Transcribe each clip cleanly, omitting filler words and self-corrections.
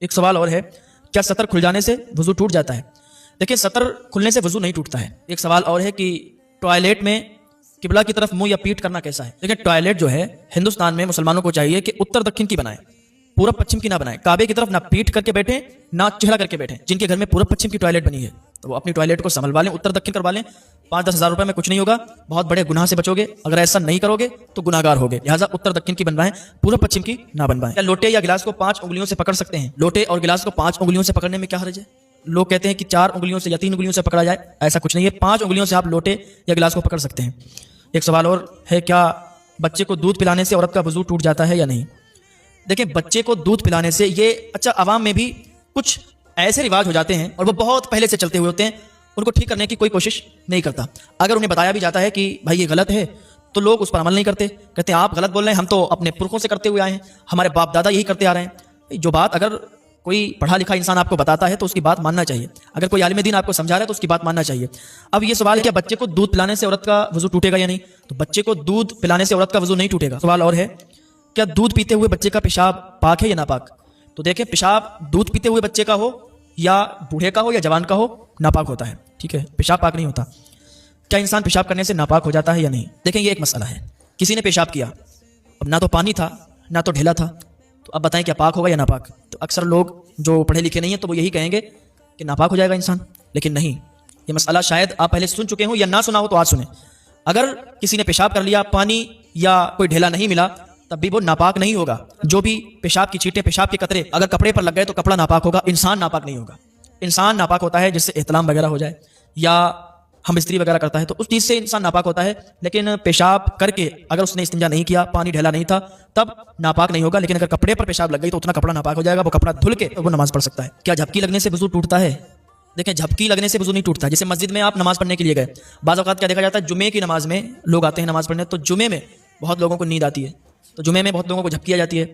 ایک سوال اور ہے، کیا سطر کھل جانے سے وضو ٹوٹ جاتا ہے؟ دیکھیں، سطر کھلنے سے وضو نہیں ٹوٹتا ہے۔ ایک سوال اور ہے کہ ٹوائلٹ میں قبلہ کی طرف منہ یا پیٹ کرنا کیسا ہے؟ دیکھیں، ٹوائلٹ جو ہے ہندوستان میں مسلمانوں کو چاہیے کہ اتر دکن کی بنائیں، پورب پچھم کی نہ بنائیں۔ کعبے کی طرف نہ پیٹ کر کے بیٹھیں، نہ چہرہ کر کے بیٹھیں۔ جن کے گھر میں پورب پچھم کی ٹوائلٹ بنی ہے تو وہ اپنی ٹوائلٹ کو سنبھلوا لیں، اتر دکن کروا لیں۔ 5-10 ہزار روپے میں کچھ نہیں ہوگا، بہت بڑے گناہ سے بچو گے۔ اگر ایسا نہیں کرو گے تو گناہ گار ہوگے، لہٰذا اتر دکن کی بنوائیں، پورب پچھم کی نہ بنوائیں۔ کیا لوٹے یا گلاس کو 5 انگلیوں سے پکڑ سکتے ہیں؟ لوٹے اور گلاس کو 5 انگلیوں سے پکڑنے میں کیا حرج ہے؟ لوگ کہتے ہیں کہ 4 انگلیوں سے یا 3 انگلیوں سے پکڑا جائے، ایسا کچھ نہیں ہے، 5 انگلیوں سے آپ لوٹے یا گلاس کو پکڑ سکتے ہیں۔ ایک سوال اور ہے، کیا بچے کو دودھ پلانے سے عورت کا وضو ٹوٹ جاتا ہے یا نہیں؟ دیکھیں، بچے کو دودھ پلانے سے یہ عوام میں بھی کچھ ایسے رواج ہو جاتے ہیں اور وہ بہت پہلے سے چلتے ہوئے ہوتے ہیں، ان کو ٹھیک کرنے کی کوئی کوشش نہیں کرتا۔ اگر انہیں بتایا بھی جاتا ہے کہ بھائی یہ غلط ہے تو لوگ اس پر عمل نہیں کرتے، کہتے ہیں آپ غلط بول رہے ہیں، ہم تو اپنے پرکھوں سے کرتے ہوئے آئے ہیں، ہمارے باپ دادا یہی کرتے آ رہے ہیں۔ جو بات اگر کوئی پڑھا لکھا انسان آپ کو بتاتا ہے تو اس کی بات ماننا چاہیے، اگر کوئی عالم دین آپ کو سمجھا رہا ہے تو اس کی بات ماننا چاہیے۔ اب یہ سوال ہے کہ بچے کو دودھ پلانے سے عورت کا وضو ٹوٹے گا یا نہیں؟ تو بچے کو دودھ پلانے سے عورت کا وضو نہیں ٹوٹے گا۔ سوال اور ہے، کیا دودھ پیتے ہوئے بچے کا پیشاب پاک ہے یا ناپاک؟ تو دیکھیں، پیشاب دودھ پیتے ہوئے بچے کا ہو یا بوڑھے کا ہو یا جوان کا ہو، ناپاک ہوتا ہے، ٹھیک ہے، پیشاب پاک نہیں ہوتا۔ کیا انسان پیشاب کرنے سے ناپاک ہو جاتا ہے یا نہیں؟ دیکھیں، یہ ایک مسئلہ ہے، کسی نے پیشاب کیا، اب نہ تو پانی تھا نہ تو ڈھیلا تھا، تو اب بتائیں کیا پاک ہوگا یا ناپاک؟ تو اکثر لوگ جو پڑھے لکھے نہیں ہیں تو وہ یہی کہیں گے کہ ناپاک ہو جائے گا انسان، لیکن نہیں، یہ مسئلہ شاید آپ پہلے سن چکے ہوں یا نہ سنا ہو تو آج سنیں۔ اگر کسی نے پیشاب کر لیا، پانی یا کوئی ڈھیلا نہیں ملا، تب بھی وہ ناپاک نہیں ہوگا۔ جو بھی پیشاب کی چیٹیں، پیشاب کے قطرے اگر کپڑے پر لگ گئے تو کپڑا ناپاک ہوگا، انسان ناپاک نہیں ہوگا۔ انسان ناپاک ہوتا ہے جس سے احتلام وغیرہ ہو جائے یا ہم استری وغیرہ کرتا ہے تو اس چیز سے انسان ناپاک ہوتا ہے، لیکن پیشاب کر کے اگر اس نے استنجا نہیں کیا، پانی ڈھیلا نہیں تھا، تب ناپاک نہیں ہوگا۔ لیکن اگر کپڑے پر پیشاب لگ گئی تو اتنا کپڑا ناپاک ہو جائے گا، وہ کپڑا دھل کے وہ نماز پڑھ سکتا ہے۔ کیا جھپکی لگنے سے وضو ٹوٹتا ہے؟ دیکھیں، جھپکی لگنے سے وضو نہیں ٹوٹتا۔ جیسے مسجد میں آپ نماز پڑھنے کے لیے گئے، بعض اوقات کیا دیکھا جاتا ہے، جمعے کی نماز میں لوگ آتے ہیں نماز پڑھنے، تو جمعے میں بہت لوگوں کو نیند آتی ہے، تو جمعے میں بہت لوگوں کو جھپکی آ جاتی ہے،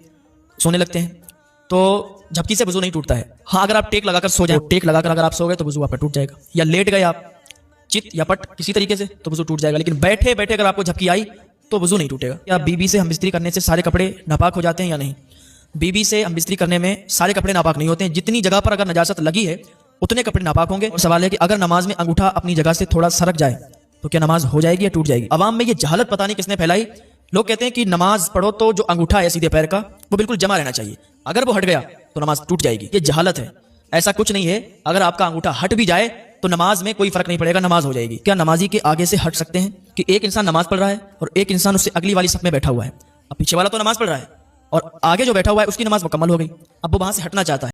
سونے لگتے ہیں، تو جھپکی سے وضو نہیں ٹوٹتا ہے۔ ہاں، اگر آپ ٹیک لگا کر سو جائیں، ٹیک لگا کر اگر آپ سو گئے تو وضو آپ کا ٹوٹ جائے گا، یا لیٹ گئے آپ چت یا پٹ کسی طریقے سے تو وضو ٹوٹ جائے گا، لیکن بیٹھے بیٹھے اگر آپ کو جھپکی آئی تو وضو نہیں ٹوٹے گا۔ کیا بیوی سے ہم بستری کرنے سے سارے کپڑے ناپاک ہو جاتے ہیں یا نہیں؟ بیوی سے ہم بستری کرنے میں سارے کپڑے ناپاک نہیں ہوتے ہیں، جتنی جگہ پر اگر نجاست لگی ہے اتنے کپڑے ناپاک ہوں گے۔ اور سوال ہے کہ اگر نماز میں انگوٹھا اپنی جگہ سے تھوڑا سرک جائے تو کیا نماز ہو جائے گی یا ٹوٹ جائے گی؟ عوام میں یہ جہالت پتہ نہیں کس نے پھیلائی، لوگ کہتے ہیں کہ نماز پڑھو تو جو انگوٹھا ہے سیدھے پیر کا وہ بالکل جمع رہنا چاہیے، اگر وہ ہٹ گیا تو نماز ٹوٹ جائے گی۔ یہ جہالت ہے، ایسا کچھ نہیں ہے، اگر آپ کا انگوٹھا ہٹ بھی جائے تو نماز میں کوئی فرق نہیں پڑے گا، نماز ہو جائے گی۔ کیا نمازی کے آگے سے ہٹ سکتے ہیں؟ کہ ایک انسان نماز پڑھ رہا ہے اور ایک انسان اس سے اگلی والی صف میں بیٹھا ہوا ہے، اب پیچھے والا تو نماز پڑھ رہا ہے اور آگے جو بیٹھا ہوا ہے اس کی نماز مکمل ہو گئی، اب وہ وہاں سے ہٹنا چاہتا ہے۔